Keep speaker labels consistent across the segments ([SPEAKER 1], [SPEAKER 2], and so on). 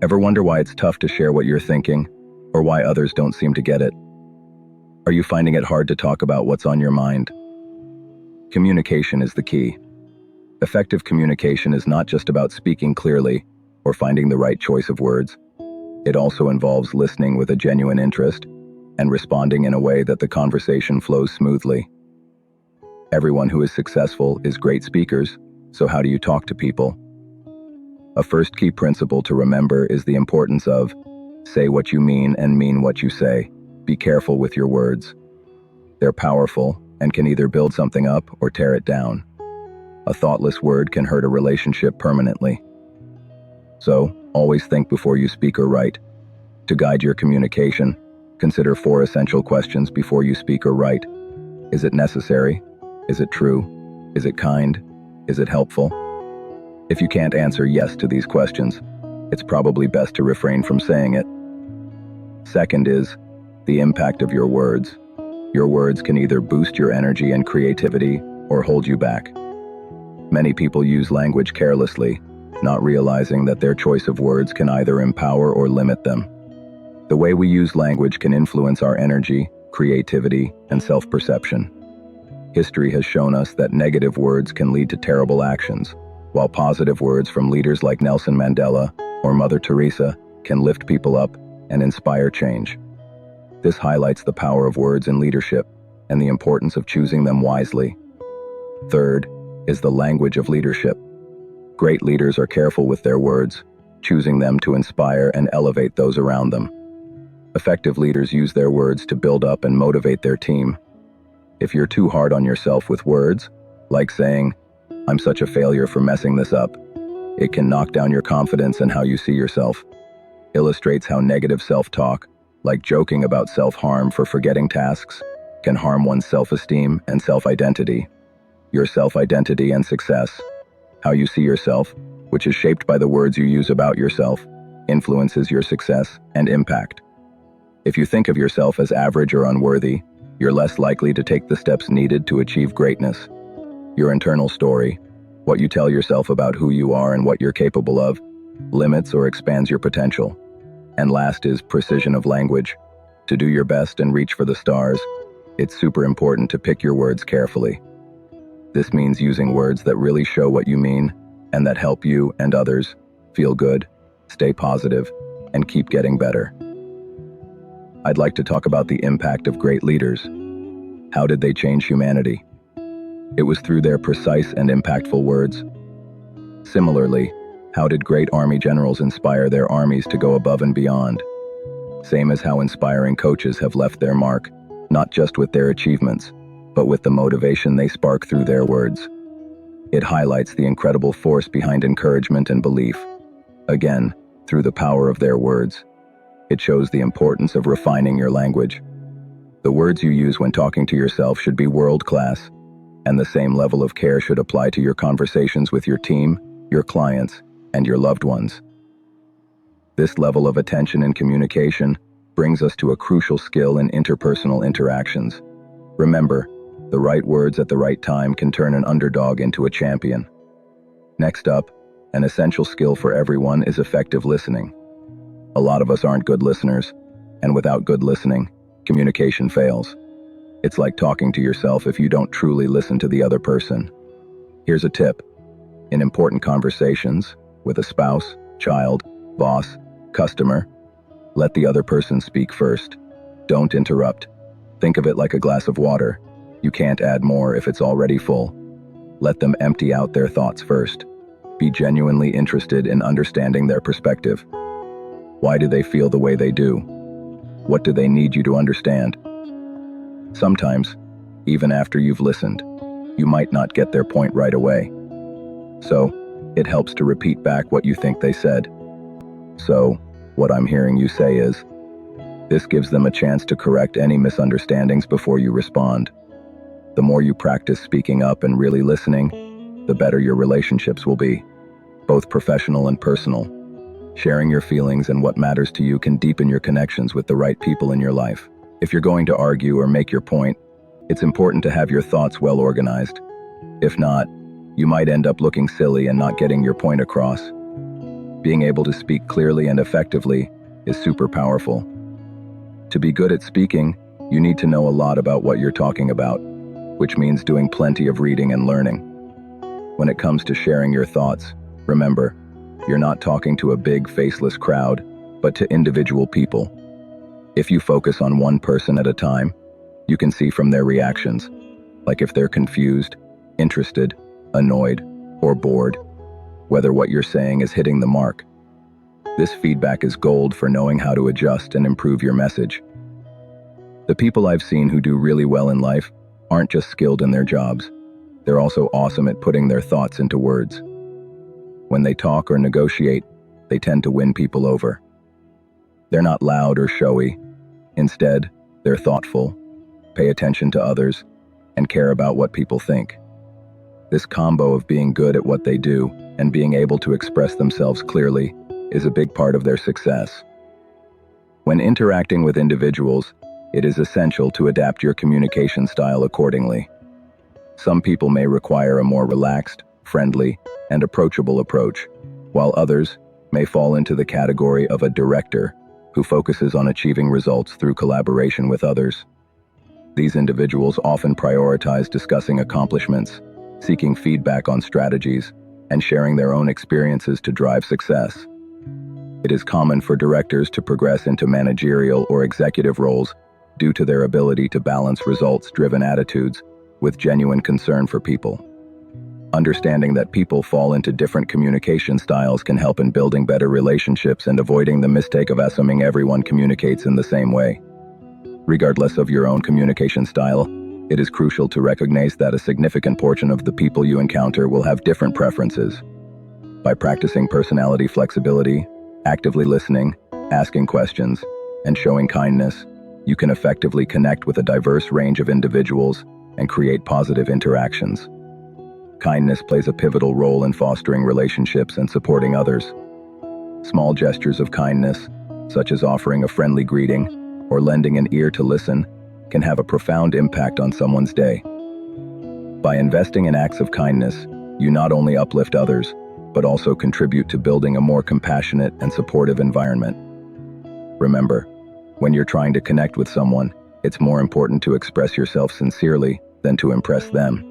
[SPEAKER 1] Ever wonder why it's tough to share what you're thinking, or why others don't seem to get it? Are you finding it hard to talk about what's on your mind? Communication is the key. Effective communication is not just about speaking clearly or finding the right choice of words. It also involves listening with a genuine interest and responding in a way that the conversation flows smoothly. Everyone who is successful is great speakers, so how do you talk to people? A first key principle to remember is the importance of say what you mean and mean what you say. Be careful with your words. They're powerful and can either build something up or tear it down. A thoughtless word can hurt a relationship permanently. So, always think before you speak or write. To guide your communication, consider 4 essential questions before you speak or write. Is it necessary? Is it true? Is it kind? Is it helpful? If you can't answer yes to these questions, it's probably best to refrain from saying it. Second is the impact of your words. Your words can either boost your energy and creativity or hold you back. Many people use language carelessly, not realizing that their choice of words can either empower or limit them. The way we use language can influence our energy, creativity, and self-perception. History has shown us that negative words can lead to terrible actions, while positive words from leaders like Nelson Mandela or Mother Teresa can lift people up and inspire change. This highlights the power of words in leadership and the importance of choosing them wisely. Third is the language of leadership. Great leaders are careful with their words, choosing them to inspire and elevate those around them. Effective leaders use their words to build up and motivate their team. If you're too hard on yourself with words, like saying, "I'm such a failure for messing this up," it can knock down your confidence and how you see yourself. Illustrates how negative self-talk, like joking about self-harm for forgetting tasks, can harm one's self-esteem and self-identity. Your self-identity and success, how you see yourself, which is shaped by the words you use about yourself, influences your success and impact. If you think of yourself as average or unworthy, you're less likely to take the steps needed to achieve greatness. Your internal story, what you tell yourself about who you are and what you're capable of, limits or expands your potential. And last is precision of language. To do your best and reach for the stars, it's super important to pick your words carefully. This means using words that really show what you mean and that help you and others feel good, stay positive, and keep getting better. I'd like to talk about the impact of great leaders. How did they change humanity? It was through their precise and impactful words. Similarly, how did great army generals inspire their armies to go above and beyond? Same as how inspiring coaches have left their mark, not just with their achievements, but with the motivation they spark through their words. It highlights the incredible force behind encouragement and belief. Again, through the power of their words. It shows the importance of refining your language. The words you use when talking to yourself should be world-class, and the same level of care should apply to your conversations with your team, your clients, and your loved ones. This level of attention and communication brings us to a crucial skill in interpersonal interactions. Remember, the right words at the right time can turn an underdog into a champion. Next up, an essential skill for everyone is effective listening. A lot of us aren't good listeners, and without good listening, communication fails. It's like talking to yourself if you don't truly listen to the other person. Here's a tip. In important conversations, with a spouse, child, boss, customer, let the other person speak first. Don't interrupt. Think of it like a glass of water. You can't add more if it's already full. Let them empty out their thoughts first. Be genuinely interested in understanding their perspective. Why do they feel the way they do? What do they need you to understand? Sometimes, even after you've listened, you might not get their point right away. So, it helps to repeat back what you think they said. So, what I'm hearing you say is, this gives them a chance to correct any misunderstandings before you respond. The more you practice speaking up and really listening, the better your relationships will be, both professional and personal. Sharing your feelings and what matters to you can deepen your connections with the right people in your life. If you're going to argue or make your point, it's important to have your thoughts well organized. If not, you might end up looking silly and not getting your point across. Being able to speak clearly and effectively is super powerful. To be good at speaking, you need to know a lot about what you're talking about, which means doing plenty of reading and learning. When it comes to sharing your thoughts, remember, you're not talking to a big, faceless crowd, but to individual people. If you focus on one person at a time, you can see from their reactions, like if they're confused, interested, annoyed, or bored, whether what you're saying is hitting the mark. This feedback is gold for knowing how to adjust and improve your message. The people I've seen who do really well in life aren't just skilled in their jobs, they're also awesome at putting their thoughts into words. When they talk or negotiate, they tend to win people over. They're not loud or showy. Instead, they're thoughtful, pay attention to others, and care about what people think. This combo of being good at what they do and being able to express themselves clearly is a big part of their success. When interacting with individuals, it is essential to adapt your communication style accordingly. Some people may require a more relaxed, friendly, and approachable approach, while others may fall into the category of a director who focuses on achieving results through collaboration with others. These individuals often prioritize discussing accomplishments, seeking feedback on strategies, and sharing their own experiences to drive success. It is common for directors to progress into managerial or executive roles due to their ability to balance results-driven attitudes with genuine concern for people. Understanding that people fall into different communication styles can help in building better relationships and avoiding the mistake of assuming everyone communicates in the same way. Regardless of your own communication style, it is crucial to recognize that a significant portion of the people you encounter will have different preferences. By practicing personality flexibility, actively listening, asking questions, and showing kindness, you can effectively connect with a diverse range of individuals and create positive interactions. Kindness plays a pivotal role in fostering relationships and supporting others. Small gestures of kindness, such as offering a friendly greeting or lending an ear to listen, can have a profound impact on someone's day. By investing in acts of kindness, you not only uplift others, but also contribute to building a more compassionate and supportive environment. Remember, when you're trying to connect with someone, it's more important to express yourself sincerely than to impress them.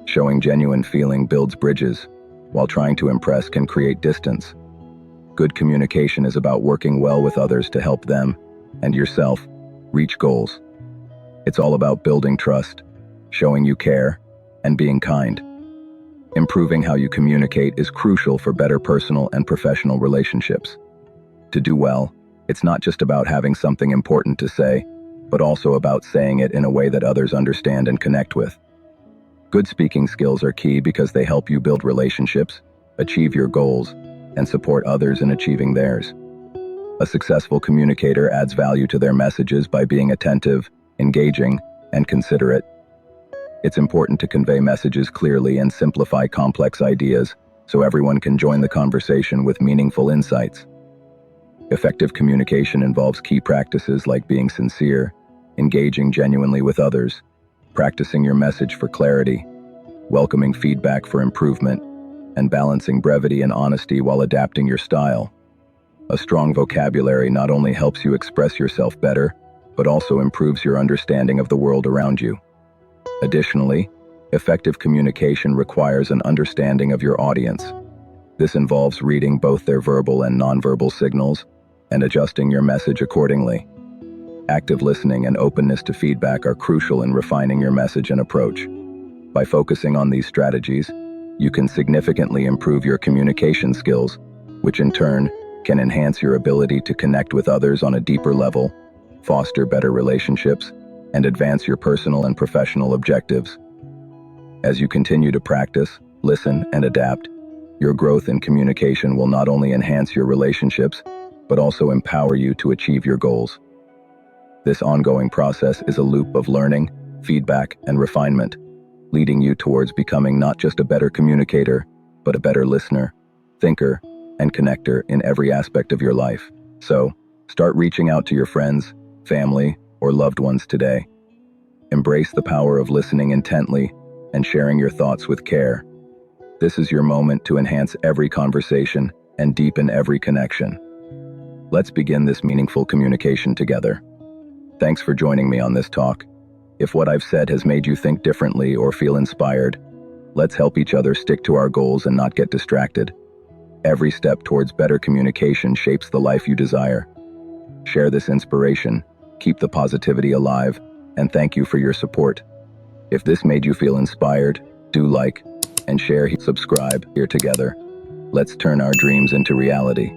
[SPEAKER 1] Showing genuine feeling builds bridges, while trying to impress can create distance. Good communication is about working well with others to help them, and yourself, reach goals. It's all about building trust, showing you care, and being kind. Improving how you communicate is crucial for better personal and professional relationships. To do well, it's not just about having something important to say, but also about saying it in a way that others understand and connect with. Good speaking skills are key because they help you build relationships, achieve your goals, and support others in achieving theirs. A successful communicator adds value to their messages by being attentive, engaging, and considerate. It's important to convey messages clearly and simplify complex ideas so everyone can join the conversation with meaningful insights. Effective communication involves key practices like being sincere, engaging genuinely with others, practicing your message for clarity, welcoming feedback for improvement, and balancing brevity and honesty while adapting your style. A strong vocabulary not only helps you express yourself better, but also improves your understanding of the world around you. Additionally, effective communication requires an understanding of your audience. This involves reading both their verbal and nonverbal signals and adjusting your message accordingly. Active listening and openness to feedback are crucial in refining your message and approach. By focusing on these strategies, you can significantly improve your communication skills, which in turn can enhance your ability to connect with others on a deeper level, foster better relationships, and advance your personal and professional objectives. As you continue to practice, listen, and adapt, your growth in communication will not only enhance your relationships, but also empower you to achieve your goals. This ongoing process is a loop of learning, feedback, and refinement, leading you towards becoming not just a better communicator, but a better listener, thinker, and connector in every aspect of your life. So, start reaching out to your friends, family, or loved ones today. Embrace the power of listening intently and sharing your thoughts with care. This is your moment to enhance every conversation and deepen every connection. Let's begin this meaningful communication together. Thanks for joining me on this talk. If what I've said has made you think differently or feel inspired, let's help each other stick to our goals and not get distracted. Every step towards better communication shapes the life you desire. Share this inspiration, keep the positivity alive, and thank you for your support. If this made you feel inspired, do like and share, subscribe here together. Let's turn our dreams into reality.